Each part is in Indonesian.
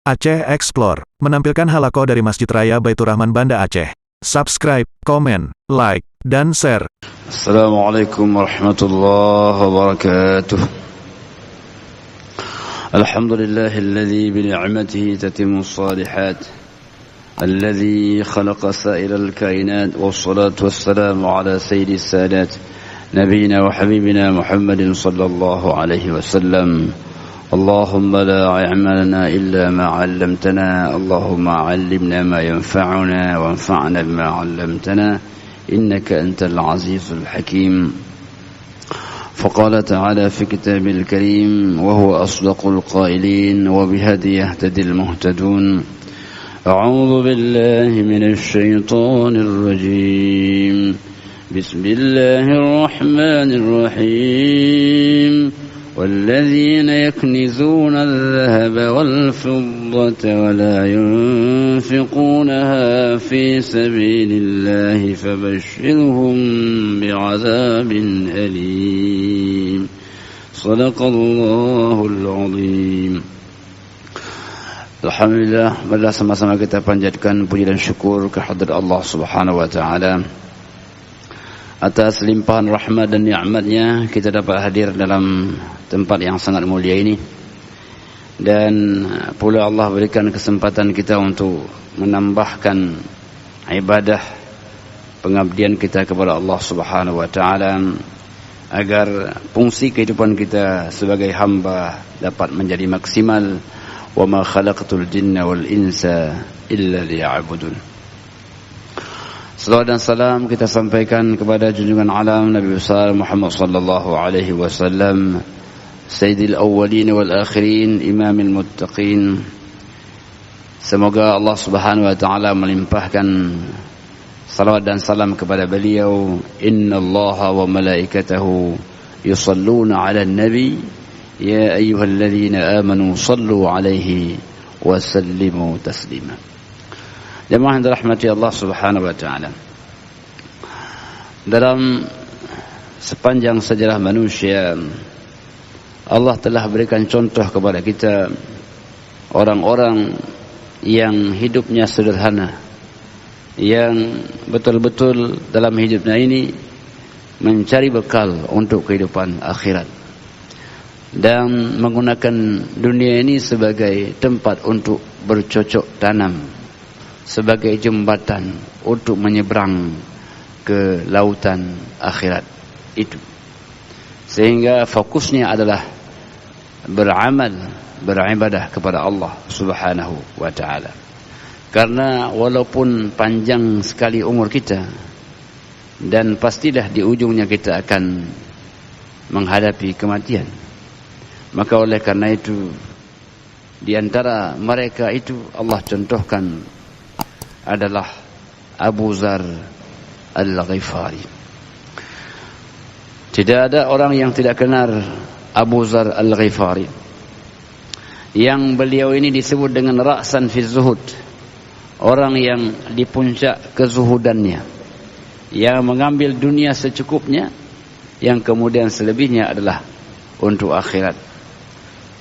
Aceh Explore menampilkan halaqah dari Masjid Raya Baitur Rahman Banda Aceh. Subscribe, komen, like, dan share. Assalamualaikum warahmatullahi wabarakatuh. Alhamdulillahilladzi bini'matihi tatimmu shalihat. Alladzi khalaqa sa'iral kainat wassalatu wassalamu ala sayyidis sadat nabiyina wa habibina Muhammadin sallallahu alaihi wasallam. اللهم لا علم لنا إلا ما علمتنا اللهم علمنا ما ينفعنا وانفعنا بما علمتنا إنك أنت العزيز الحكيم. فقال تعالى في كتابه الكريم وهو أصدق القائلين وبهدي يهتدي المهتدون. أعوذ بالله من الشيطان الرجيم. بسم الله الرحمن الرحيم. والذين يكنزون الذهب والفضة ولا ينفقونها في سبيل الله فبشرهم بعذاب أليم. صدق الله العظيم. Alhamdulillah, marilah sama-sama kita panjatkan puji dan syukur kehadirat Allah Subhanahu wa taala. Atas limpahan rahmat dan nikmatnya kita dapat hadir dalam tempat yang sangat mulia ini. Dan pula Allah berikan kesempatan kita untuk menambahkan ibadah pengabdian kita kepada Allah Subhanahu wa taala agar fungsi kehidupan kita sebagai hamba dapat menjadi maksimal. Wa ma khalaqatul jinna wal insa illa liya'budun. Salawat dan salam kita sampaikan kepada junjungan alam Nabi besar Muhammad sallallahu alaihi wasallam, Sayyidil awwalin wal akhirin, imamil muttaqin. Semoga Allah Subhanahu wa taala melimpahkan salawat dan salam kepada beliau. Innallaha wa malaikatahu yusalluna 'alan nabi ya ayyuhalladzina amanu sallu 'alaihi wa sallimu taslima. Jemaah yang dirahmati Allah Subhanahu wa taala. Dalam sepanjang sejarah manusia, Allah telah berikan contoh kepada kita orang-orang yang hidupnya sederhana, yang betul-betul dalam hidupnya ini mencari bekal untuk kehidupan akhirat dan menggunakan dunia ini sebagai tempat untuk bercocok tanam, sebagai jembatan untuk menyeberang ke lautan akhirat itu. Sehingga fokusnya adalah beramal, beribadah kepada Allah Subhanahu wa taala. Karena walaupun panjang sekali umur kita dan pastilah di ujungnya kita akan menghadapi kematian, maka oleh karena itu di antara mereka itu Allah contohkan adalah Abu Dzar Al-Ghifari. Tidak ada orang yang tidak kenal Abu Dzar Al-Ghifari, yang beliau ini disebut dengan ra'san fi zuhud, orang yang di puncak kezuhudannya, yang mengambil dunia secukupnya, yang kemudian selebihnya adalah untuk akhirat.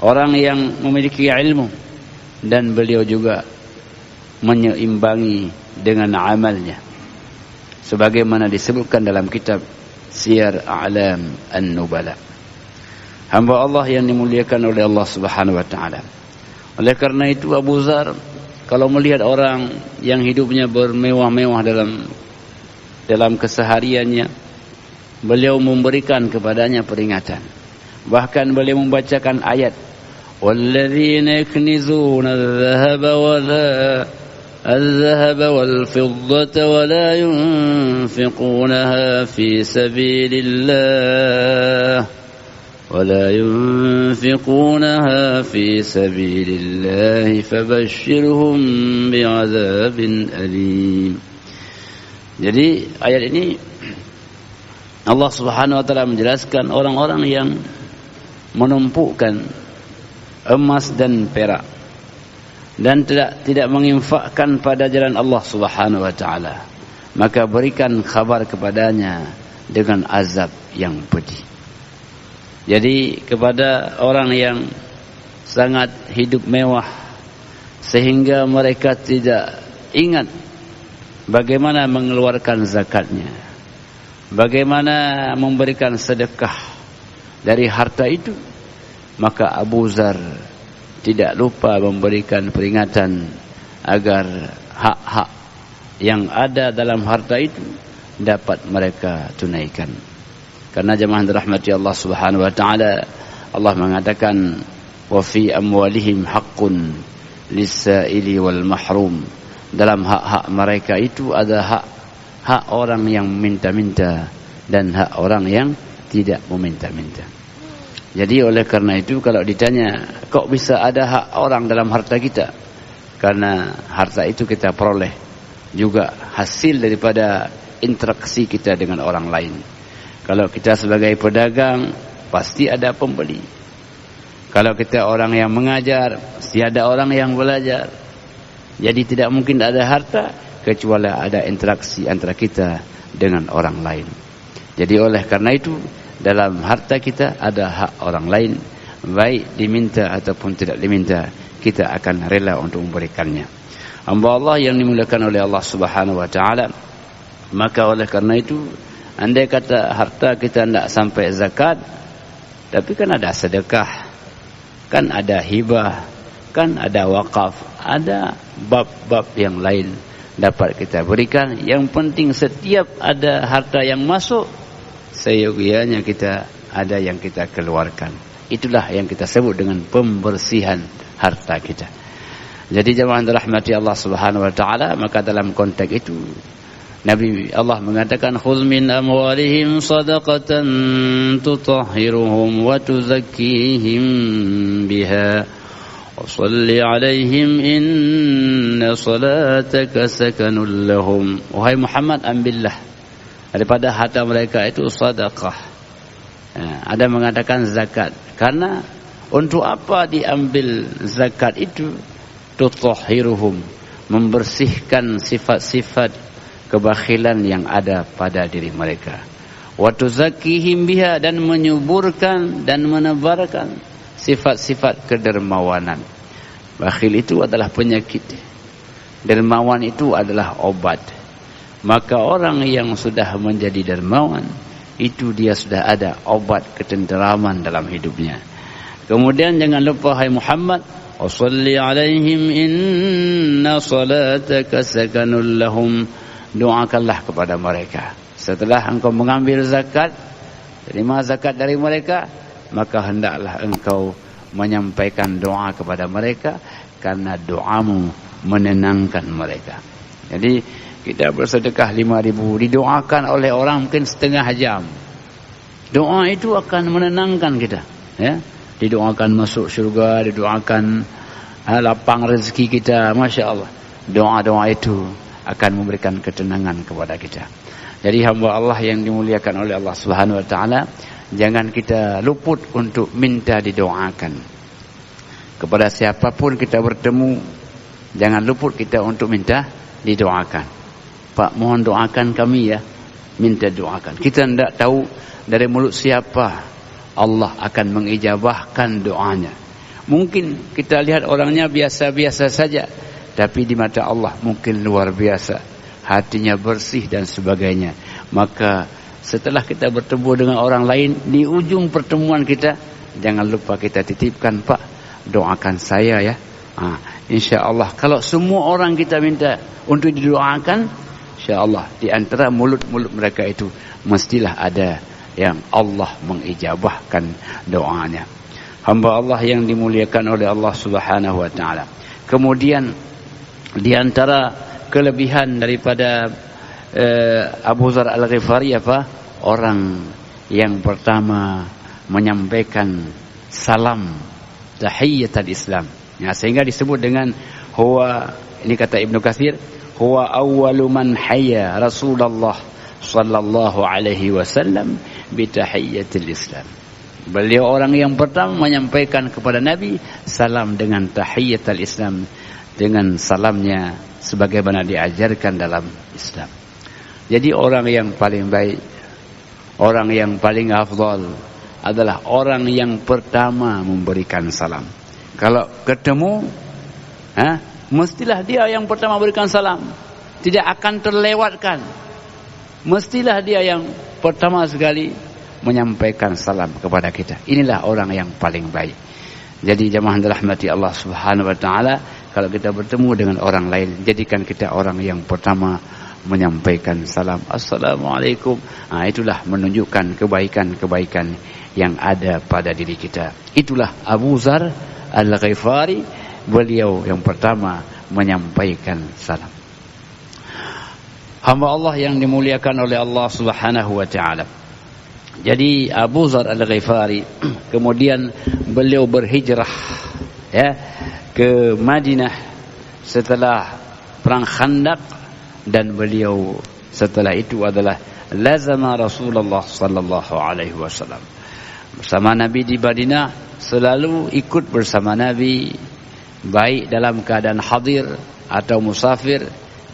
Orang yang memiliki ilmu, dan beliau juga menyeimbangi dengan amalnya, sebagaimana disebutkan dalam kitab Siyar A'lam An-Nubala. Hamba Allah yang dimuliakan oleh Allah Subhanahu wa taala. Oleh karena itu Abu Dzar kalau melihat orang yang hidupnya bermewah-mewah dalam kesehariannya, beliau memberikan kepadanya peringatan. Bahkan beliau membacakan ayat walladzina yaknizuna الذهب والفضة ولا ينفقونها في سبيل الله فبشرهم بعذاب أليم. Jadi ayat ini Allah Subhanahu wa taala menjelaskan orang-orang yang menumpukkan emas dan perak dan tidak menginfakkan pada jalan Allah Subhanahu wa taala, maka berikan kabar kepadanya dengan azab yang pedih. Jadi kepada orang yang sangat hidup mewah sehingga mereka tidak ingat bagaimana mengeluarkan zakatnya, bagaimana memberikan sedekah dari harta itu. Maka Abu Dzar tidak lupa memberikan peringatan agar hak-hak yang ada dalam harta itu dapat mereka tunaikan. Karena jemaah dirahmati Allah Subhanahu wa taala, Allah mengatakan wa fi amwalihim haqqun lis-sa'ili wal mahrum. Dalam hak-hak mereka itu ada hak orang yang minta-minta dan hak orang yang tidak meminta-minta. Jadi oleh karena itu kalau ditanya kok bisa ada hak orang dalam harta kita? Karena harta itu kita peroleh juga hasil daripada interaksi kita dengan orang lain. Kalau kita sebagai pedagang pasti ada pembeli. Kalau kita orang yang mengajar pasti ada orang yang belajar. Jadi tidak mungkin ada harta kecuali ada interaksi antara kita dengan orang lain. Jadi oleh karena itu dalam harta kita ada hak orang lain, baik diminta ataupun tidak diminta, kita akan rela untuk memberikannya. Hamba Allah yang dimuliakan oleh Allah Subhanahu wa taala, maka oleh karena itu andai kata harta kita tidak sampai zakat, tapi kan ada sedekah, kan ada hibah, kan ada wakaf, ada bab-bab yang lain dapat kita berikan. Yang penting setiap ada harta yang masuk, seyogianya kita ada yang kita keluarkan. Itulah yang kita sebut dengan pembersihan harta kita. Jadi jemaah dirahmati Allah Subhanahu wa taala, maka dalam konteks itu Nabi Allah mengatakan khudz min amwalihim shadaqatan tutahhiruhum wa tuzakkihim biha wa shalli 'alaihim inna salataka sakanul lahum. Wahai Muhammad, ambillah daripada harta mereka itu sedekah. Ada mengatakan zakat. Karena untuk apa diambil zakat itu? Tutahhiruhum, membersihkan sifat-sifat kebakhilan yang ada pada diri mereka. Wa tuzakkihim biha, dan menyuburkan dan menebarkan sifat-sifat kedermawanan. Bakhil itu adalah penyakit, dermawan itu adalah obat. Maka orang yang sudah menjadi dermawan itu dia sudah ada obat ketenteraman dalam hidupnya. Kemudian jangan lupa hai Muhammad, wassalli alaihim inna salataka sakanul lahum. Doakanlah kepada mereka. Setelah engkau mengambil zakat, terima zakat dari mereka, maka hendaklah engkau menyampaikan doa kepada mereka, karena doamu menenangkan mereka. Jadi kita bersedekah 5.000, didoakan oleh orang mungkin setengah jam. Doa itu akan menenangkan kita, ya. Didoakan masuk syurga, didoakan lapang rezeki kita, Masya Allah. Doa-doa itu akan memberikan ketenangan kepada kita. Jadi hamba Allah yang dimuliakan oleh Allah Subhanahu wa taala, jangan kita luput untuk minta didoakan. Kepada siapapun kita bertemu, jangan luput kita untuk minta didoakan. Pak, mohon doakan kami ya, minta doakan. Kita tidak tahu dari mulut siapa Allah akan mengijabahkan doanya. Mungkin kita lihat orangnya biasa-biasa saja, tapi di mata Allah mungkin luar biasa, hatinya bersih dan sebagainya. Maka setelah kita bertemu dengan orang lain, di ujung pertemuan kita, jangan lupa kita titipkan, Pak, doakan saya ya. Insya Allah kalau semua orang kita minta untuk didoakan, insya-Allah di antara mulut-mulut mereka itu mestilah ada yang Allah mengijabahkan doanya. Hamba Allah yang dimuliakan oleh Allah Subhanahu wa taala. Kemudian di antara kelebihan daripada Abu Dzar Al-Ghifari apa? Orang yang pertama menyampaikan salam tahiyyatul Islam. Ya, sehingga disebut dengan huwa, ini kata Ibnu Katsir, huwa awwalu man hayya Rasulullah sallallahu alaihi wasallam bi tahiyyatil Islam. Beliau orang yang pertama menyampaikan kepada Nabi salam dengan tahiyyatul Islam, dengan salamnya sebagaimana diajarkan dalam Islam. Jadi orang yang paling baik, orang yang paling afdal adalah orang yang pertama memberikan salam. Kalau ketemu, mestilah dia yang pertama berikan salam, tidak akan terlewatkan. Mestilah dia yang pertama sekali menyampaikan salam kepada kita. Inilah orang yang paling baik. Jadi jamaah dirahmati Allah Subhanahu wa taala, kalau kita bertemu dengan orang lain, jadikan kita orang yang pertama menyampaikan salam. Assalamualaikum. Itulah menunjukkan kebaikan-kebaikan yang ada pada diri kita. Itulah Abu Dzar Al-Ghifari, beliau yang pertama menyampaikan salam. Hamba Allah yang dimuliakan oleh Allah Subhanahu wa taala. Jadi Abu Dzar Al-Ghifari kemudian beliau berhijrah ke Madinah setelah perang Khandaq, dan beliau setelah itu adalah lazama Rasulullah sallallahu alaihi wasallam. Bersama Nabi di Madinah, selalu ikut bersama Nabi, baik dalam keadaan hadir atau musafir.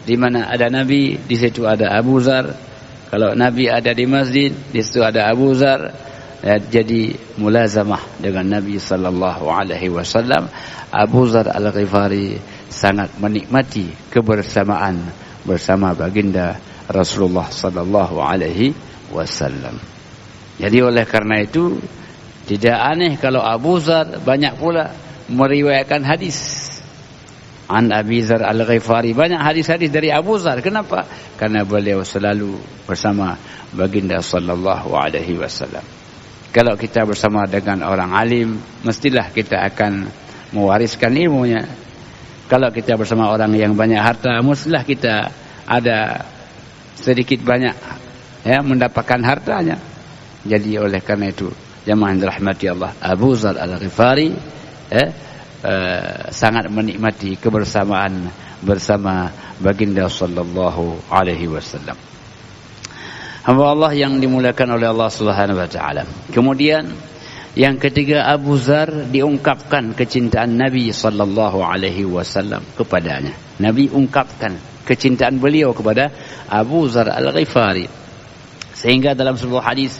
Di mana ada Nabi, di situ ada Abu Dzar. Kalau Nabi ada di masjid, di situ ada Abu Dzar. Jadi mulazamah dengan Nabi sallallahu alaihi wasallam. Abu Dzar Al-Ghifari sangat menikmati kebersamaan bersama baginda Rasulullah sallallahu alaihi wasallam. Jadi oleh karena itu tidak aneh kalau Abu Dzar banyak pula meriwayatkan hadis. An Abi Dzar Al-Ghifari, banyak hadis-hadis dari Abu Dzar. Kenapa? Karena beliau selalu bersama baginda sallallahu alaihi wasallam. Kalau kita bersama dengan orang alim, mestilah kita akan mewariskan ilmunya. Kalau kita bersama orang yang banyak harta, mestilah kita ada sedikit banyak mendapatkan hartanya. Jadi oleh karena itu, jamaah dirahmati Allah, Abu Dzar Al-Ghifari sangat menikmati kebersamaan bersama baginda sallallahu alaihi wasallam. Hamba Allah yang dimuliakan oleh Allah Subhanahu wa taala. Kemudian yang ketiga, Abu Dzar diungkapkan kecintaan Nabi sallallahu alaihi wasallam kepadanya. Nabi ungkapkan kecintaan beliau kepada Abu Dzar Al-Ghifari. Sehingga dalam sebuah hadis,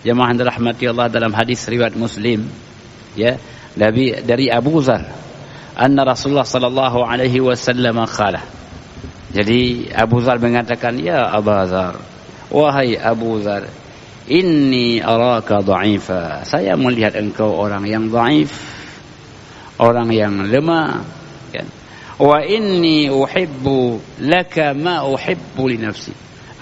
jamaah dirahmati Allah, dalam hadis riwayat Muslim, dari Abu Dzar, anna Rasulullah sallallahu alaihi wasallam qala. Jadi Abu Dzar mengatakan, ya Abu Dzar, wahai Abu Dzar, inni araka dha'ifa. Saya melihat engkau orang yang dhaif, orang yang lemah, kan? Wa inni uhibbu laka ma uhibbu li nafsi.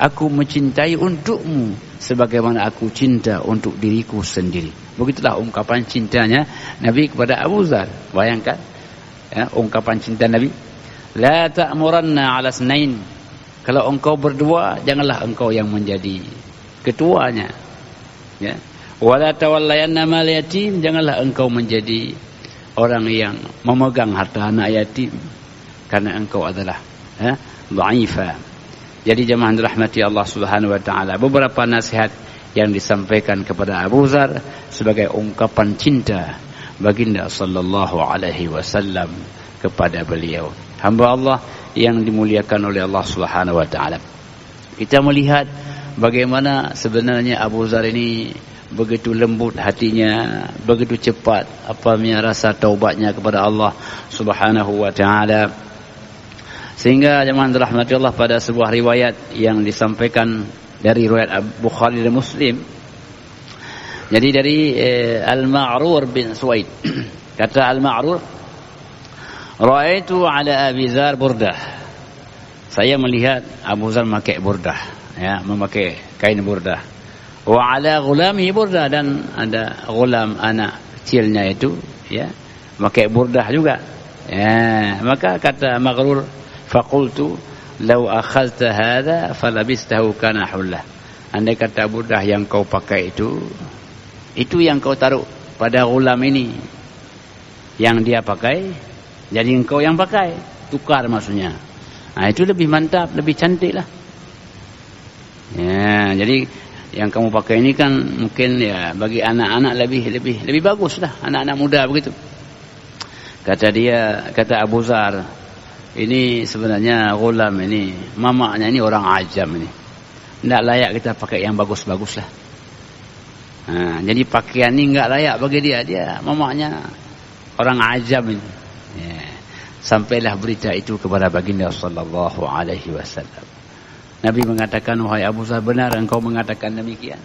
Aku mencintai untukmu sebagaimana aku cinta untuk diriku sendiri. Begitulah ungkapan cintanya Nabi kepada Abu Dzar. Bayangkan ungkapan cinta Nabi. La ta'muranna 'ala snain. Kalau engkau berdua, janganlah engkau yang menjadi ketuanya. Wala tawallayanna mal yatim. Janganlah engkau menjadi orang yang memegang harta anak yatim, karena engkau adalah dha'ifa. Jadi jemaah dirahmati Allah Subhanahu wa taala, beberapa nasihat yang disampaikan kepada Abu Dzar sebagai ungkapan cinta baginda sallallahu alaihi wasallam kepada beliau. Hamba Allah yang dimuliakan oleh Allah Subhanahu wa taala. Kita melihat bagaimana sebenarnya Abu Dzar ini begitu lembut hatinya, begitu cepat apabila rasa taubatnya kepada Allah Subhanahu wa taala. Sehingga jemaah dirahmati Allah, pada sebuah riwayat yang disampaikan dari riwayat Bukhari dan Muslim. Jadi dari Al-Ma'rur bin Suwaid. Kata Al-Ma'rur, ra'aitu ala Abi Dzar burdah. Saya melihat Abu Dzar memakai burdah, memakai kain burdah. Wa ala ghulamihi burdah, dan ada ghulam, anak kecilnya itu memakai burdah juga. Maka kata Maghrur, faqultu law akhadta hadha falabistahu kana hullah. Andai kata burdah yang kau pakai itu yang kau taruh pada ghulam ini, yang dia pakai, jadi engkau yang pakai, tukar maksudnya. Itu lebih mantap, lebih cantik lah. Jadi yang kamu pakai ini kan mungkin bagi anak-anak lebih bagus lah, anak-anak muda begitu. Kata Abu Dzar, ini sebenarnya ghulam ini, mamanya ini orang ajam ini, tidak layak kita pakai yang bagus-bagus lah. Jadi pakaian ini enggak layak bagi dia mamanya orang ajam ini. Sampailah berita itu kepada baginda sallallahu alaihi wasallam. Nabi mengatakan, wahai Abu Zar, benar engkau mengatakan demikian?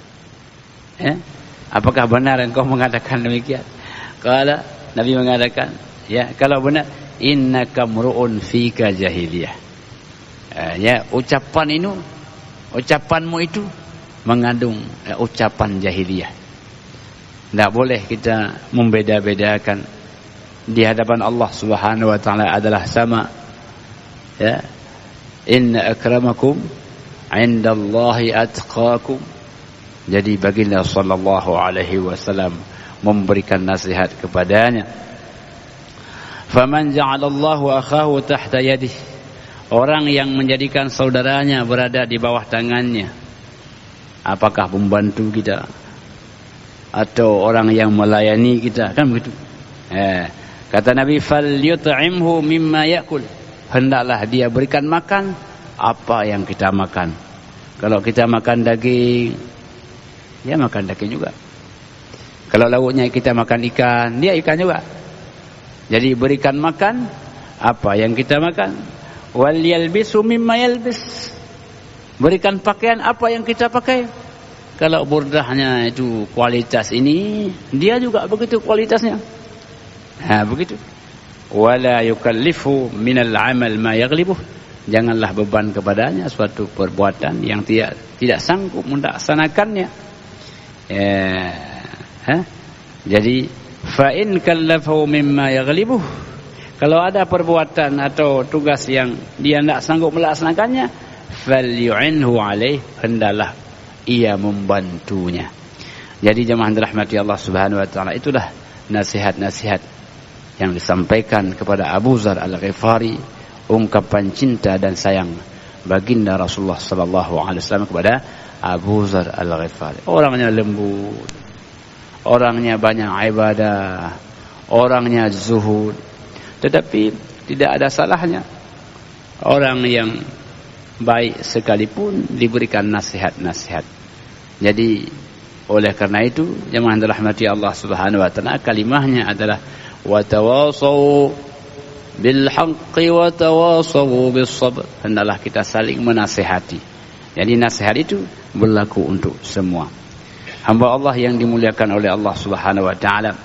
Apakah benar engkau mengatakan demikian? Kalau Nabi mengatakan, ya, kalau benar, innaka mru'un fika jahiliyah. Ya, ucapanmu itu mengandung ucapan jahiliyah. Tidak boleh kita membeda-bedakan. Di hadapan Allah Subhanahu wa taala adalah sama. Ya. Inna akramakum 'indallahi atqakum. Jadi baginda sallallahu alaihi wasallam memberikan nasihat kepadanya. Faman ja'alallahu akhahu tahta yadihi. Orang yang menjadikan saudaranya berada di bawah tangannya, apakah pembantu kita atau orang yang melayani kita, kan begitu. Kata Nabi, falyut'imhu mimma ya'kul. Hendaklah dia berikan makan apa yang kita makan. Kalau kita makan daging, dia makan daging juga. Kalau lauknya kita makan ikan, dia ikan juga. Jadi berikan makan apa yang kita makan. Wal yalbisu mimma yalbis. Berikan pakaian apa yang kita pakai. Kalau burdahnya itu kualitas ini, dia juga begitu kualitasnya. Begitu. Wala yukallifu minal amal ma yaghlibuh. Janganlah beban kepadanya suatu perbuatan yang tidak sanggup melaksanakannya. Jadi fa in kallafu mimma yaghlibuh. Kalau ada perbuatan atau tugas yang dia tidak sanggup melaksanakannya, falyu'inhu alaih, hendaklah ia membantunya. Jadi jemaah dirahmati Allah Subhanahu wa taala, itulah nasihat-nasihat yang disampaikan kepada Abu Zar Al-Ghifari, ungkapan cinta dan sayang baginda Rasulullah sallallahu alaihi wasallam kepada Abu Zar Al-Ghifari. Orangnya lembut, orangnya banyak ibadah, orangnya zuhud. Tetapi tidak ada salahnya orang yang baik sekalipun diberikan nasihat-nasihat. Jadi oleh karena itu jemaah dirahmati Allah Subhanahu wa taala, kalimahnya adalah watawasau bil haqqi watawasau bis sabr. Hendaklah kita saling menasihati. Jadi nasihat itu berlaku untuk semua hamba Allah yang dimuliakan oleh Allah Subhanahu wa taala.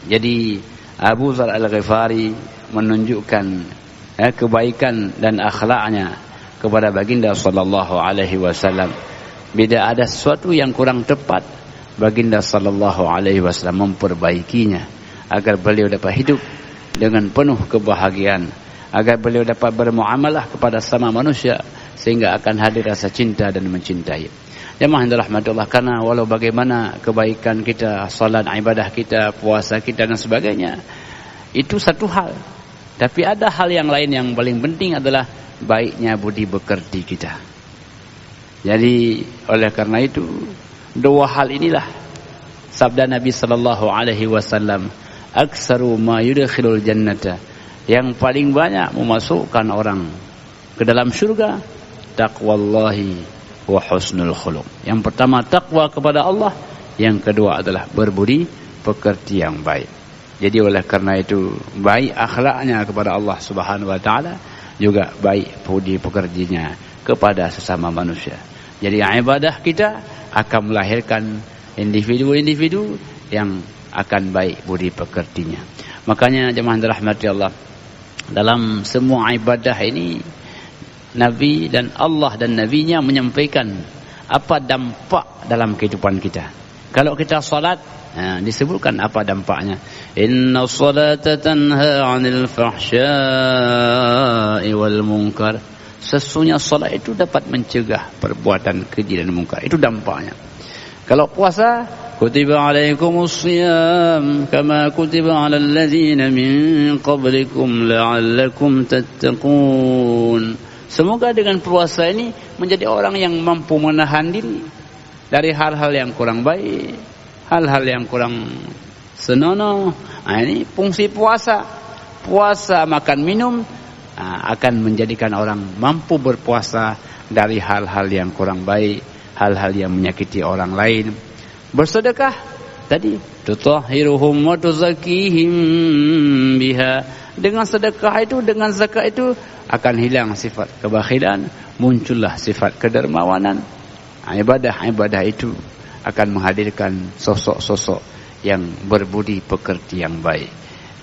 Jadi Abu Zar Al-Ghifari menunjukkan kebaikan dan akhlaknya kepada baginda sallallahu alaihi wasallam. Bila ada sesuatu yang kurang tepat, baginda sallallahu alaihi wasallam memperbaikinya agar beliau dapat hidup dengan penuh kebahagiaan, agar beliau dapat bermuamalah kepada sama manusia sehingga akan hadir rasa cinta dan mencintai. Jemaah yang dirahmati Allah, karena walau bagaimana kebaikan kita, salat, ibadah kita, puasa kita dan sebagainya, itu satu hal. Tapi ada hal yang lain yang paling penting adalah baiknya budi pekerti kita. Jadi oleh karena itu, dua hal inilah sabda Nabi sallallahu alaihi wasallam, aksaru ma yudkhilul jannata, yang paling banyak memasukkan orang ke dalam surga, taqwallahi wa husnul khuluq. Yang pertama takwa kepada Allah, yang kedua adalah berbudi pekerti yang baik. Jadi oleh karena itu, baik akhlaknya kepada Allah Subhanahu wa taala, juga baik budi pekertinya kepada sesama manusia. Jadi ibadah kita akan melahirkan individu-individu yang akan baik budi pekertinya. Makanya jemaah dirahmati Allah, dalam semua ibadah ini Nabi dan Allah dan Nabi-Nya menyampaikan apa dampak dalam kehidupan kita. Kalau kita salat, disebutkan apa dampaknya. Inna salata tanha 'anil fahsya'i wal munkar. Sesungguhnya salat itu dapat mencegah perbuatan keji dan munkar. Itu dampaknya. Kalau puasa, kutiba 'alaikumus shiyam kama kutiba 'alal ladzina min qablikum la'allakum tattaqun. Semoga dengan puasa ini menjadi orang yang mampu menahan diri dari hal-hal yang kurang baik, hal-hal yang kurang senonoh. Ini fungsi puasa. Puasa, makan, minum akan menjadikan orang mampu berpuasa dari hal-hal yang kurang baik, hal-hal yang menyakiti orang lain. Bersedekah tadi, tutahhiruhum wa tuzakkihim biha, Dengan sedekah itu, dengan zakat itu akan hilang sifat kebakhilan, muncullah sifat kedermawanan. Ibadah itu akan menghadirkan sosok-sosok yang berbudi pekerti yang baik.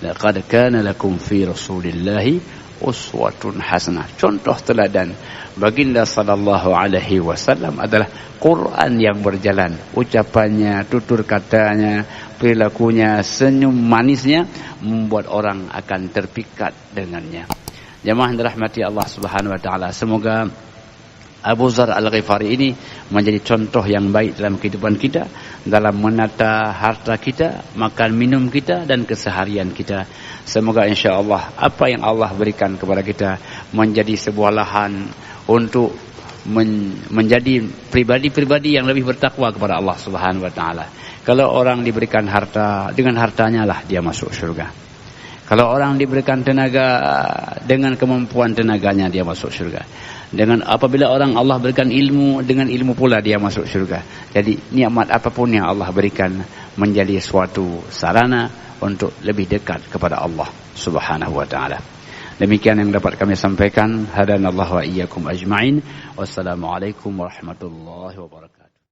Laqad kana lakum fi Rasulillahi uswatun hasanah. Contoh teladan baginda sallallahu alaihi wasallam adalah Quran yang berjalan, ucapannya, tutur katanya, perilakunya, senyum manisnya membuat orang akan terpikat dengannya. Jemaah yang dirahmati Allah Subhanahu wa taala, semoga Abu Dzar Al-Ghifari ini menjadi contoh yang baik dalam kehidupan kita, dalam menata harta kita, makan minum kita dan keseharian kita. Semoga insya-Allah apa yang Allah berikan kepada kita menjadi sebuah lahan untuk menjadi pribadi-pribadi yang lebih bertakwa kepada Allah Subhanahu wa taala. Kalau orang diberikan harta, dengan hartanya lah dia masuk surga. Kalau orang diberikan tenaga, dengan kemampuan tenaganya dia masuk surga. Apabila orang Allah berikan ilmu, dengan ilmu pula dia masuk surga. Jadi nikmat apapun yang Allah berikan menjadi suatu sarana untuk lebih dekat kepada Allah Subhanahu wa taala. Demikian yang dapat kami sampaikan. Hadanallahu wa iyyakum ajma'in. Wassalamualaikum warahmatullahi wabarakatuh.